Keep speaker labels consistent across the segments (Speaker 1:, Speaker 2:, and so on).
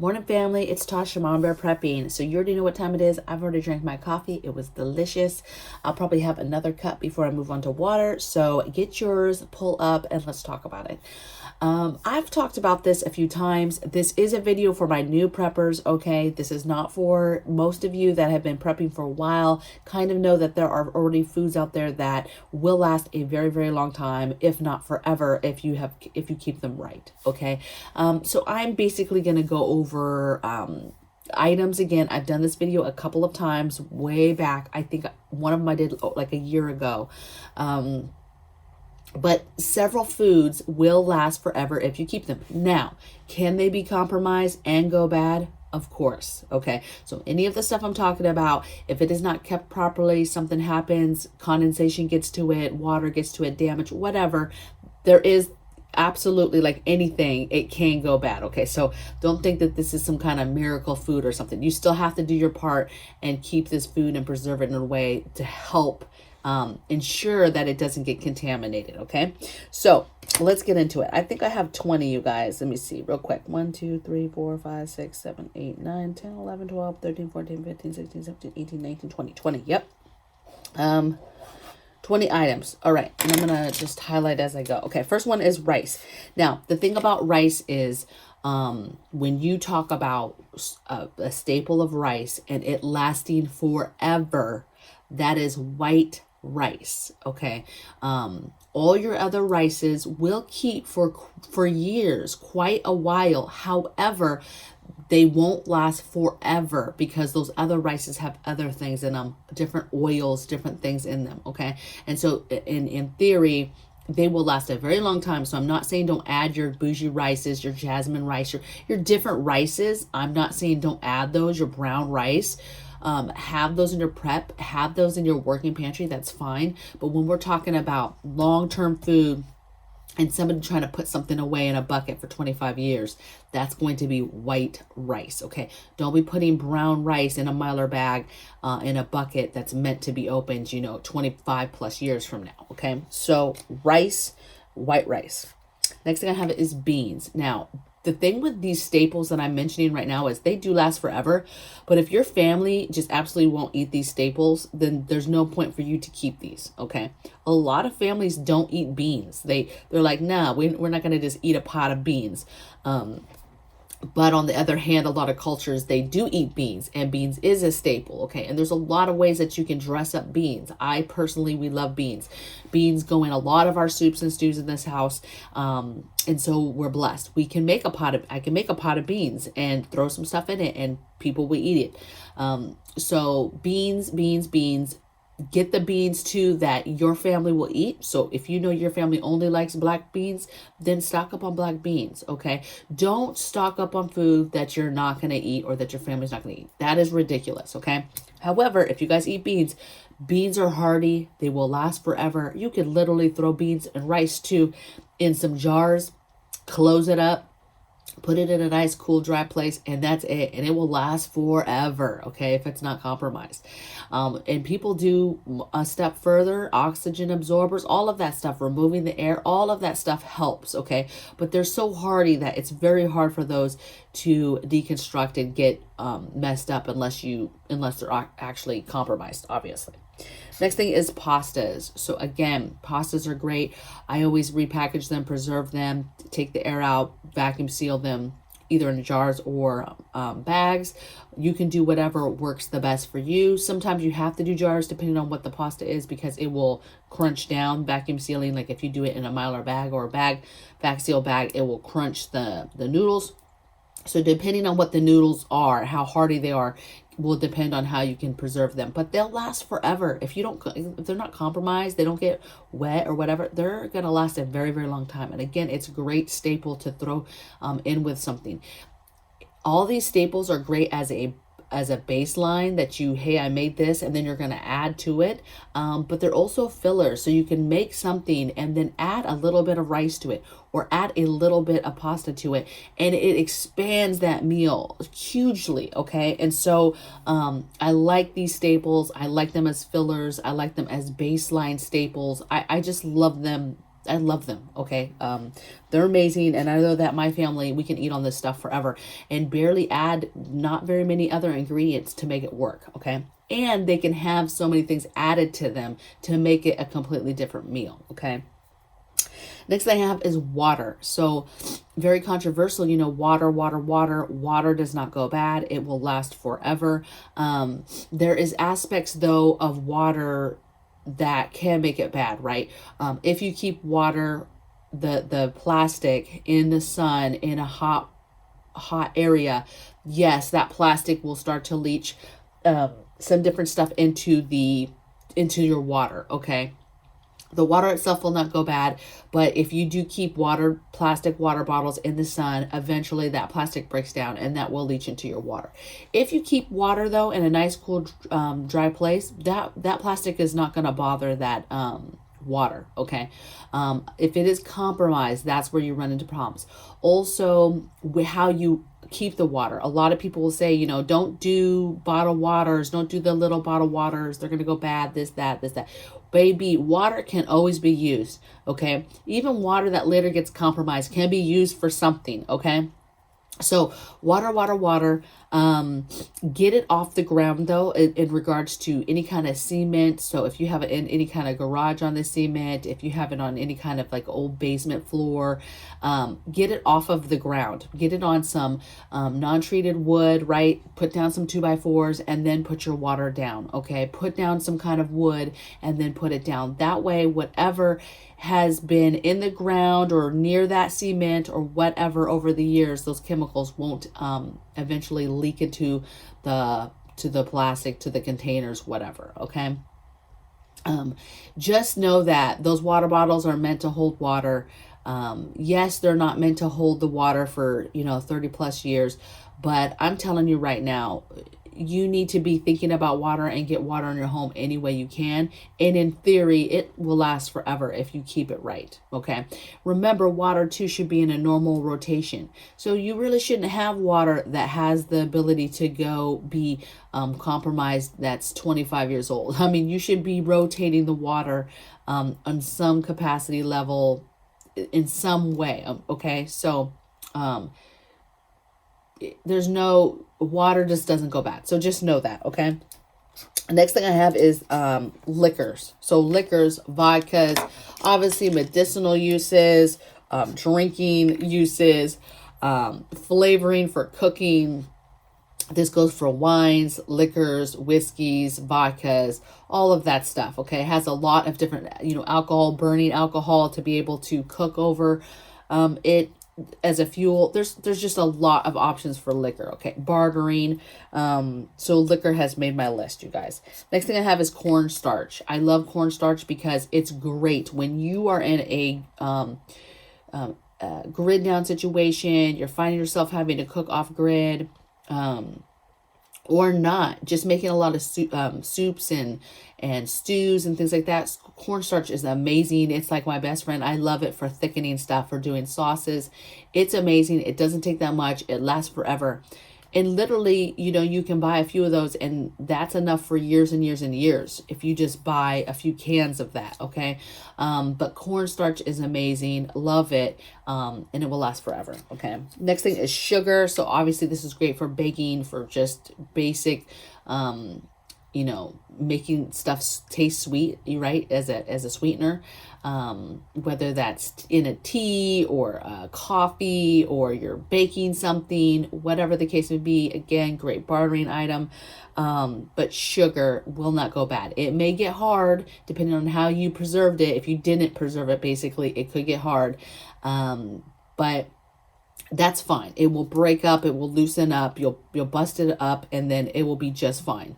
Speaker 1: Morning, family. It's Tasha, Mom Bear Prepping. So you already know what time it is. I've already drank my coffee. It was delicious. I'll probably have another cup before I move on to water. So get yours, pull up, and let's talk about it. I've talked about this a few times. This is a video for my new preppers, okay? This is not for most of you that have been prepping for a while. Kind of know that there are already foods out there that will last a very, very long time, if not forever, if you keep them right, okay? So I'm basically going to go over items again. I've done this video a couple of times way back. I think one of them I did like a year ago. But several foods will last forever if you keep them. Now, can they be compromised and go bad? Of course. Okay. So any of the stuff I'm talking about, if it is not kept properly, something happens, condensation gets to it, water gets to it, damage, whatever, there is absolutely, like anything, it can go bad. Okay. So don't think that this is some kind of miracle food or something. You still have to do your part and keep this food and preserve it in a way to help ensure that it doesn't get contaminated. Okay, so let's get into it. I think I have 20, you guys. Let me see real quick. 1, 2, 3, 4, 5, 6, 7, 8, 9, 10, 11, 12, 13, 14, 15, 16, 17, 18, 19, 20. 20. Yep. 20 items. All right. And I'm going to just highlight as I go. Okay. First one is rice. Now, the thing about rice is, when you talk about a staple of rice and it lasting forever, that is white rice. Okay. All your other rices will keep for years, quite a while. However, they won't last forever because those other rices have other things in them, different oils, different things in them. Okay. And so in theory, they will last a very long time. So I'm not saying don't add your bougie rices, your jasmine rice, your different rices. I'm not saying don't add those, your brown rice. Have those in your prep, have those in your working pantry, that's fine. But when we're talking about long-term food and somebody trying to put something away in a bucket for 25 years, that's going to be white rice, okay? Don't be putting brown rice in a Mylar bag in a bucket that's meant to be opened, 25 plus years from now, okay? So rice, white rice. Next thing I have is beans. Now, the thing with these staples that I'm mentioning right now is they do last forever. But if your family just absolutely won't eat these staples, then there's no point for you to keep these. Okay. A lot of families don't eat beans. They're like, nah, we're not going to just eat a pot of beans. But on the other hand, a lot of cultures, they do eat beans, and beans is a staple. Okay. And there's a lot of ways that you can dress up beans. We love beans. Beans go in a lot of our soups and stews in this house. And so we're blessed. I can make a pot of beans and throw some stuff in it and people will eat it. So beans. Get the beans too that your family will eat. So if you know your family only likes black beans, then stock up on black beans, okay? Don't stock up on food that you're not going to eat or that your family's not going to eat. That is ridiculous, okay? However, if you guys eat beans, beans are hardy. They will last forever. You can literally throw beans and rice too in some jars, close it up, put it in a nice, cool, dry place, and that's it. And it will last forever, okay, if it's not compromised. And people do a step further, oxygen absorbers, all of that stuff, removing the air, all of that stuff helps, okay? But they're so hardy that it's very hard for those to deconstruct and get messed up unless they're actually compromised, obviously. Next thing is pastas. So again, pastas are great. I always repackage them, preserve them, take the air out, vacuum seal them, either in jars or bags. You can do whatever works the best for you. Sometimes you have to do jars depending on what the pasta is because it will crunch down. Vacuum sealing, like if you do it in a Mylar bag or a vac seal bag, it will crunch the noodles. So depending on what the noodles are, how hardy they are, will depend on how you can preserve them. But they'll last forever. If they're not compromised, they don't get wet or whatever, they're going to last a very, very long time. And again, it's a great staple to throw in with something. All these staples are great as a baseline that hey, I made this, and then you're going to add to it. But they're also fillers. So you can make something and then add a little bit of rice to it or add a little bit of pasta to it. And it expands that meal hugely. Okay. And so I like these staples. I like them as fillers. I like them as baseline staples. I just love them. I love them. Okay. They're amazing. And I know that my family, we can eat on this stuff forever and barely add not very many other ingredients to make it work. Okay. And they can have so many things added to them to make it a completely different meal. Okay. Next thing I have is water. So very controversial, water does not go bad. It will last forever. There is aspects though of water that can make it bad, right? If you keep water, the plastic in the sun in a hot area, yes, that plastic will start to leach some different stuff into your water. Okay. The water itself will not go bad, but if you do keep plastic water bottles in the sun, eventually that plastic breaks down and that will leach into your water. If you keep water though in a nice, cool, dry place, that plastic is not going to bother that water. Okay. If it is compromised, that's where you run into problems. Also, how you keep the water. A lot of people will say, don't do bottled waters, don't do the little bottled waters. They're going to go bad, this, that. Baby, water can always be used. Okay. Even water that later gets compromised can be used for something. Okay. So water. Get it off the ground though, in regards to any kind of cement. So if you have it in any kind of garage on the cement, if you have it on any kind of like old basement floor, get it off of the ground, get it on some non-treated wood, right? Put down some 2x4s and then put your water down. Okay. Put down some kind of wood and then put it down. That way, whatever has been in the ground or near that cement or whatever over the years, those chemicals won't eventually leak into the plastic, to the containers, whatever. Okay. Just know that those water bottles are meant to hold water. Yes, they're not meant to hold the water for 30 plus years, but I'm telling you right now, you need to be thinking about water and get water in your home any way you can. And in theory, it will last forever if you keep it right. Okay. Remember, water too should be in a normal rotation. So you really shouldn't have water that has the ability to go be compromised that's 25 years old. I mean, you should be rotating the water on some capacity level in some way. Okay. So there's no water just doesn't go bad. So just know that. Okay. Next thing I have is liquors. So liquors, vodkas, obviously medicinal uses, drinking uses, flavoring for cooking. This goes for wines, liquors, whiskeys, vodkas, all of that stuff. Okay. It has a lot of different, alcohol, burning alcohol to be able to cook over it as a fuel. There's just a lot of options for liquor. Okay. Bartering. So liquor has made my list, you guys. Next thing I have is cornstarch. I love cornstarch because it's great when you are in a grid down situation. You're finding yourself having to cook off grid, or not, just making a lot of soups and stews and things like that. Cornstarch is amazing. It's like my best friend. I love it for thickening stuff, for doing sauces. It's amazing. It doesn't take that much. It lasts forever. And literally, you can buy a few of those and that's enough for years and years and years if you just buy a few cans of that. Okay. But cornstarch is amazing. Love it. And it will last forever. Okay. Next thing is sugar. So obviously this is great for baking, for just basic, making stuff taste sweet, right? As a sweetener, whether that's in a tea or a coffee or you're baking something, whatever the case may be. Again, great bartering item. But sugar will not go bad. It may get hard depending on how you preserved it. If you didn't preserve it, basically it could get hard. But that's fine. It will break up. It will loosen up. You'll bust it up and then it will be just fine.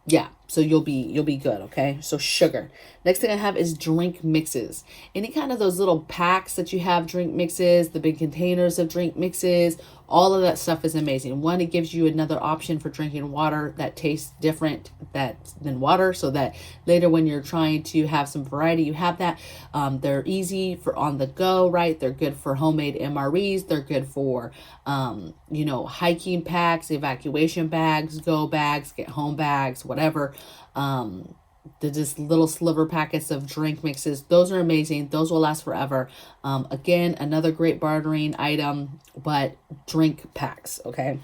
Speaker 1: Yeah, so you'll be good. Okay. So sugar. Next thing I have is drink mixes. Any kind of those little packs that you have, drink mixes, the big containers of drink mixes, all of that stuff is amazing. One, it gives you another option for drinking water that tastes different than water, so that later when you're trying to have some variety, you have that. They're easy for on the go, right? They're good for homemade MREs. They're good for, hiking packs, evacuation bags, go bags, get home bags, whatever. the just little sliver packets of drink mixes. Those are amazing. Those will last forever. Again, another great bartering item, but drink packs, okay?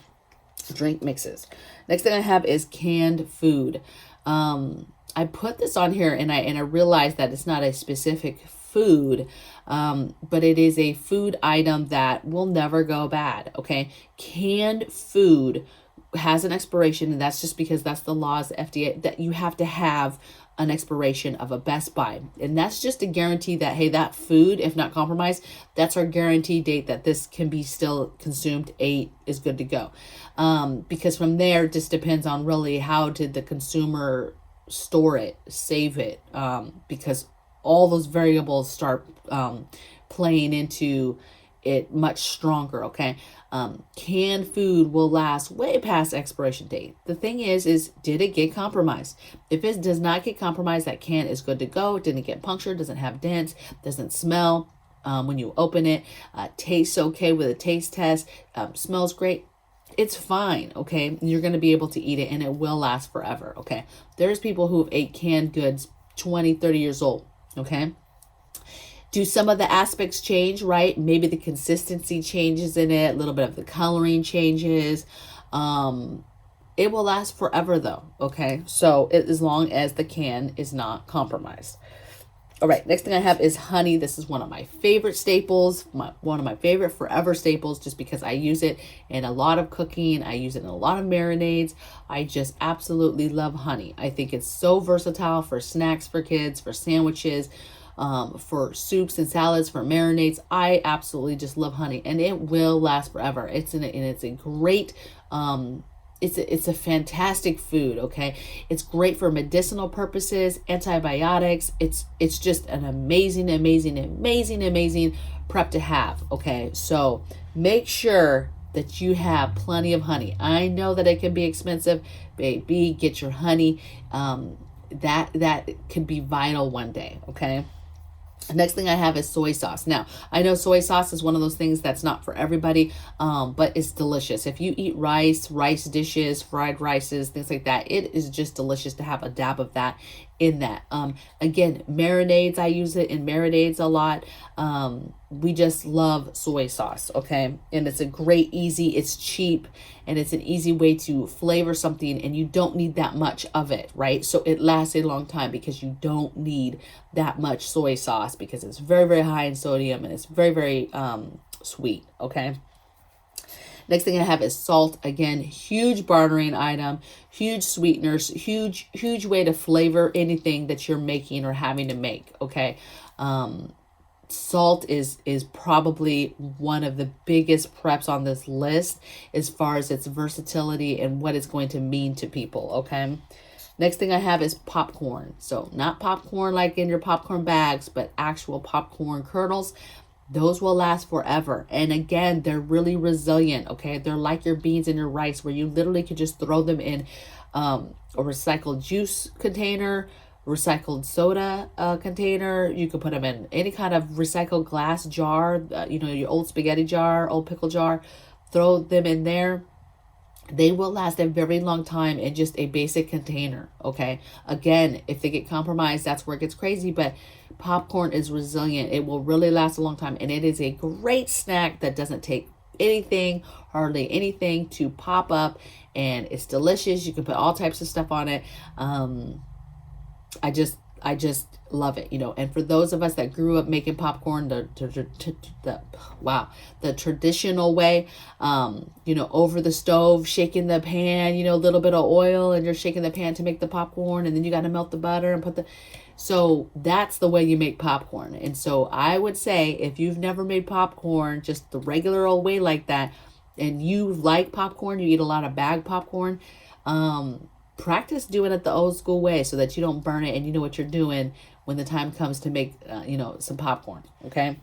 Speaker 1: Drink mixes. Next thing I have is canned food. I put this on here and I realized that it's not a specific food, but it is a food item that will never go bad, okay? Canned food has an expiration, and that's just because that's the laws, FDA, that you have to have an expiration of a best by, and that's just a guarantee that, hey, that food, if not compromised, that's our guarantee date that this can be still consumed, ate, is good to go. Because from there, it just depends on really how did the consumer store it, save it, because all those variables start playing into it much stronger, okay? Canned food will last way past expiration date. The thing is did it get compromised? If it does not get compromised, that can is good to go. It didn't get punctured, doesn't have dents, doesn't smell when you open it, tastes okay with a taste test, smells great. It's fine, okay? You're going to be able to eat it and it will last forever, okay? There's people who have ate canned goods 20, 30 years old, okay? Do some of the aspects change, right? Maybe the consistency changes in it, a little bit of the coloring changes. It will last forever though, okay? So as long as the can is not compromised. All right, next thing I have is honey. This is one of my favorite staples, one of my favorite forever staples, just because I use it in a lot of cooking. I use it in a lot of marinades. I just absolutely love honey. I think it's so versatile for snacks for kids, for sandwiches, for soups and salads, for marinades. I absolutely just love honey, and it will last forever. It's a great, it's a fantastic food, okay? It's great for medicinal purposes, antibiotics. It's just an amazing prep to have, okay? So make sure that you have plenty of honey. I know that it can be expensive. Baby, get your honey. That could be vital one day, okay? Next thing I have is soy sauce. Now, I know soy sauce is one of those things that's not for everybody, but it's delicious. If you eat rice dishes, fried rices, things like that, it is just delicious to have a dab of that in that. Again, marinades, I use it in marinades a lot. We just love soy sauce, okay? And it's a great, easy, it's cheap, and it's an easy way to flavor something, and you don't need that much of it, right? So it lasts a long time because you don't need that much soy sauce because it's very, very high in sodium and it's very, very sweet, okay? Next thing I have is salt. Again, huge bartering item, huge sweeteners, huge way to flavor anything that you're making or having to make, okay? Salt is probably one of the biggest preps on this list as far as its versatility and what it's going to mean to people, okay? Next thing I have is popcorn. So not popcorn like in your popcorn bags, but actual popcorn kernels. Those will last forever. And again, they're really resilient, okay? They're like your beans and your rice where you literally could just throw them in a recycled juice container, recycled soda container. You could put them in any kind of recycled glass jar, your old spaghetti jar, old pickle jar. Throw them in there. They will last a very long time in just a basic container, okay? Again, if they get compromised, that's where it gets crazy, but popcorn is resilient. It will really last a long time, and it is a great snack that doesn't take anything, hardly anything to pop up, and it's delicious. You can put all types of stuff on it. I just love it, and for those of us that grew up making popcorn the traditional way, over the stove, shaking the pan, a little bit of oil, and you're shaking the pan to make the popcorn, and then you got to melt the butter and so that's the way you make popcorn. And so I would say if you've never made popcorn just the regular old way like that, and you like popcorn, you eat a lot of bag popcorn, practice doing it the old school way so that you don't burn it and you know what you're doing when the time comes to make, some popcorn, okay?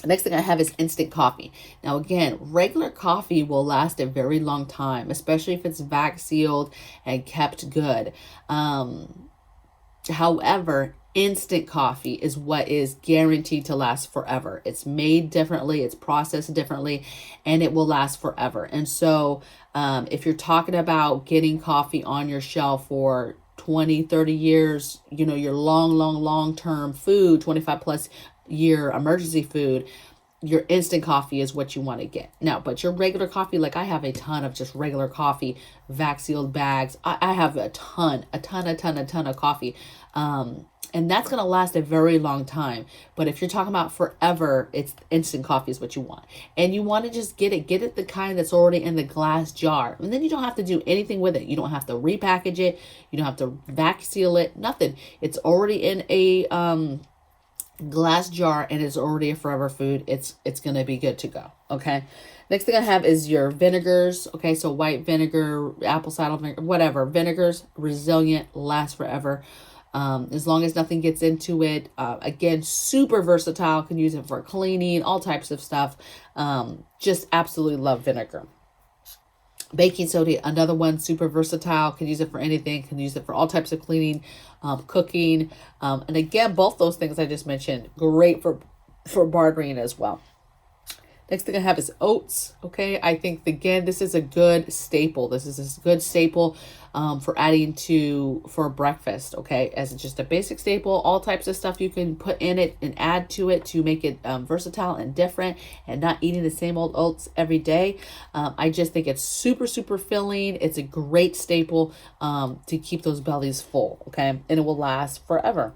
Speaker 1: Next thing I have is instant coffee. Now, again, regular coffee will last a very long time, especially if it's vac sealed and kept good. However, instant coffee is what is guaranteed to last forever. It's made differently, it's processed differently, and it will last forever. And so if you're talking about getting coffee on your shelf for 20, 30 years, you know, your long term food, 25 plus year emergency food, your instant coffee is what you want to get. Now, but your regular coffee, like I have a ton of just regular coffee, vac sealed bags. I have a ton of coffee. And that's going to last a very long time. But if you're talking about forever, it's instant coffee is what you want. And you want to just get it the kind that's already in the glass jar. And then you don't have to do anything with it. You don't have to repackage it. You don't have to vac seal it, nothing. It's already in a glass jar and it's already a forever food. It's going to be good to go. Okay. Next thing I have is your vinegars. Okay. So white vinegar, apple cider vinegar, whatever. Vinegars, resilient, last forever. As long as nothing gets into it. Again, super versatile. Can use it for cleaning, all types of stuff. Just absolutely love vinegar. Baking soda, another one, super versatile. Can use it for anything. Can use it for all types of cleaning, cooking. And again, both those things I just mentioned, great for bartering as well. Next thing I have is oats. Okay, I think again this is a good staple. This is a good staple for adding for breakfast. Okay, as just a basic staple, all types of stuff you can put in it and add to it to make it versatile and different, and not eating the same old oats every day. I just think it's super filling. It's a great staple to keep those bellies full. Okay, and it will last forever.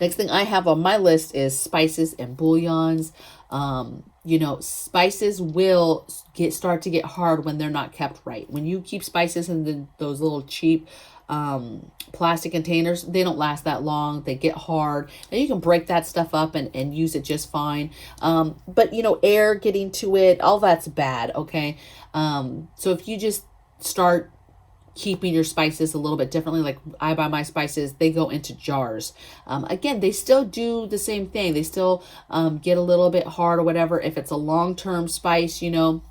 Speaker 1: Next thing I have on my list is spices and bouillons. You know, spices will start to get hard when they're not kept right. When you keep spices in those little cheap plastic containers, they don't last that long. They get hard. And you can break that stuff up and use it just fine. But, you know, air getting to it, all that's bad, okay? So if you just start keeping your spices a little bit differently, like I buy my spices, they go into jars. Again, they still do the same thing. They still get a little bit hard or whatever. If it's a long-term spice, you know,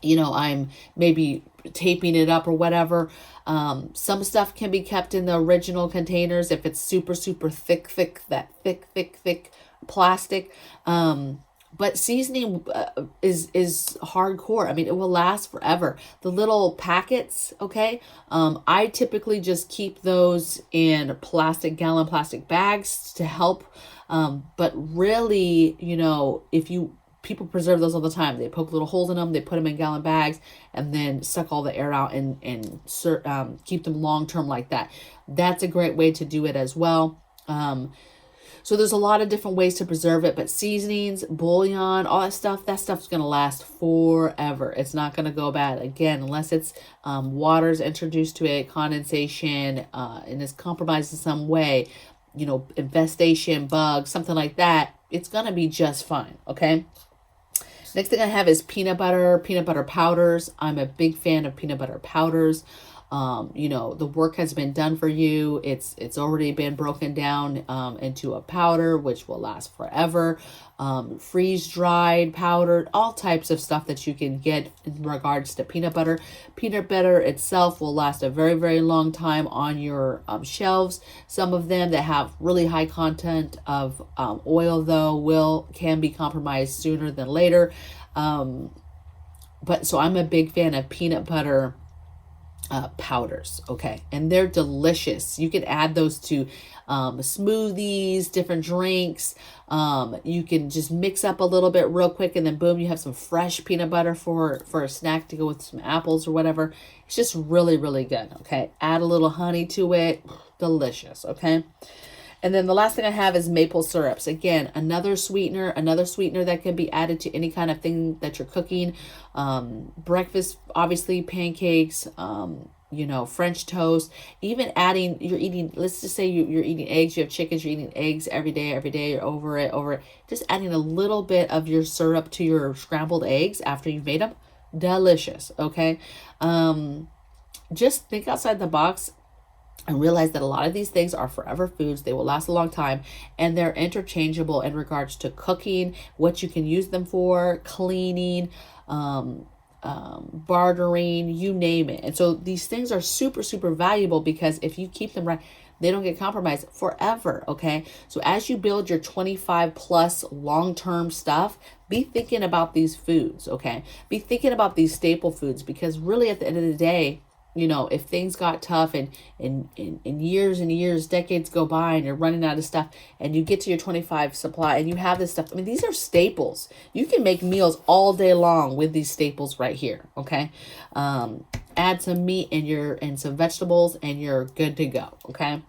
Speaker 1: I'm maybe taping it up or whatever. Some stuff can be kept in the original containers if it's super thick, that thick plastic. But seasoning is hardcore. I mean, it will last forever. The little packets, okay? I typically just keep those in gallon plastic bags to help. But really, you know, people preserve those all the time. They poke little holes in them, they put them in gallon bags, and then suck all the air out and keep them long term like that. That's a great way to do it as well. So there's a lot of different ways to preserve it, but seasonings, bouillon, all that stuff's going to last forever. It's not going to go bad. Again, unless it's water's introduced to it, condensation, and it's compromised in some way, you know, infestation, bugs, something like that, it's going to be just fine, okay? Next thing I have is peanut butter powders. I'm a big fan of peanut butter powders. You know, the work has been done for you. It's already been broken down into a powder, which will last forever. Freeze dried, powdered, all types of stuff that you can get in regards to peanut butter. Peanut butter itself will last a very, very long time on your shelves. Some of them that have really high content of oil, though, can be compromised sooner than later. But so I'm a big fan of peanut butter powders, okay, and they're delicious. You can add those to smoothies, different drinks. You can just mix up a little bit real quick, and then boom, you have some fresh peanut butter for a snack to go with some apples or whatever. It's just really, really good. Okay, add a little honey to it, delicious. Okay. And then the last thing I have is maple syrups. Again, another sweetener that can be added to any kind of thing that you're cooking. Breakfast, obviously, pancakes, you know, French toast, even let's just say you're eating eggs, you have chickens, you're eating eggs every day, you're over it. Just adding a little bit of your syrup to your scrambled eggs after you've made them. Delicious, okay? Just think outside the box and realize that a lot of these things are forever foods. They will last a long time, and they're interchangeable in regards to cooking, what you can use them for, cleaning, bartering, you name it. And so these things are super, super valuable because if you keep them right, they don't get compromised forever, okay? So as you build your 25 plus long-term stuff, be thinking about these foods, okay? Be thinking about these staple foods, because really at the end of the day, you know, if things got tough and years and years, decades go by and you're running out of stuff and you get to your 25 supply and you have this stuff. I mean, these are staples. You can make meals all day long with these staples right here. Okay. Add some meat and some vegetables and you're good to go. Okay.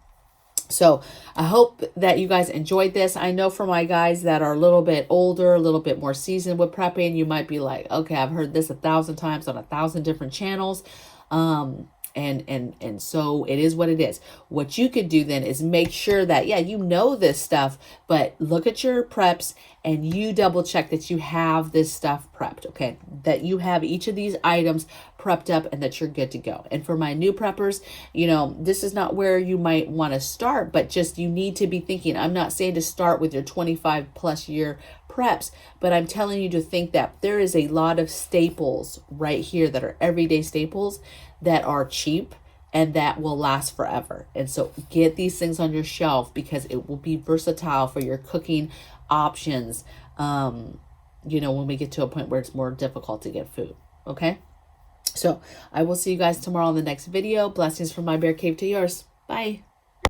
Speaker 1: So I hope that you guys enjoyed this. I know for my guys that are a little bit older, a little bit more seasoned with prepping, you might be like, okay, I've heard this 1,000 times on 1,000 different channels. And so it is what it is. What you could do then is make sure that, yeah, you know this stuff, but look at your preps and you double check that you have this stuff prepped, okay? That you have each of these items prepped up and that you're good to go. And for my new preppers, you know, this is not where you might want to start, but just you need to be thinking. I'm not saying to start with your 25 plus year preps, but I'm telling you to think that there is a lot of staples right here that are everyday staples that are cheap and that will last forever. And so get these things on your shelf because it will be versatile for your cooking options, you know, when we get to a point where it's more difficult to get food. Okay. So I will see you guys tomorrow in the next video. Blessings from my bear cave to yours. Bye.